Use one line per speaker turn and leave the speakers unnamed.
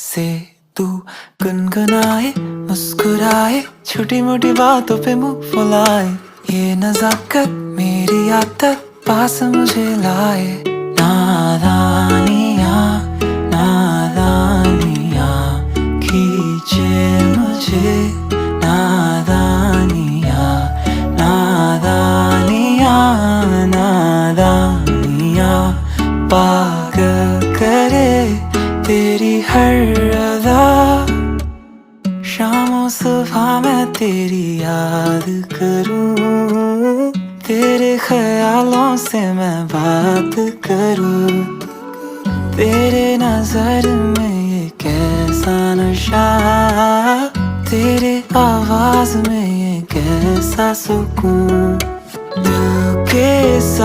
से तू गुनगुनाए, मुस्कुराए, छोटी मोटी बातों पे मुंह फुलाए। ये नजाकत मेरी आदत पास मुझे लाए। नादानियाँ नादानियाँ खींचे मुझे। नादानियाँ नादानियाँ नादानियाँ पागल करे तेरी हर अदा। शामों सुबह मैं तेरी याद करूं, तेरे ख्यालों से मैं बात करूं। तेरे नजर में ये कैसा नशा, तेरे आवाज में ये कैसा सुकून। दिल के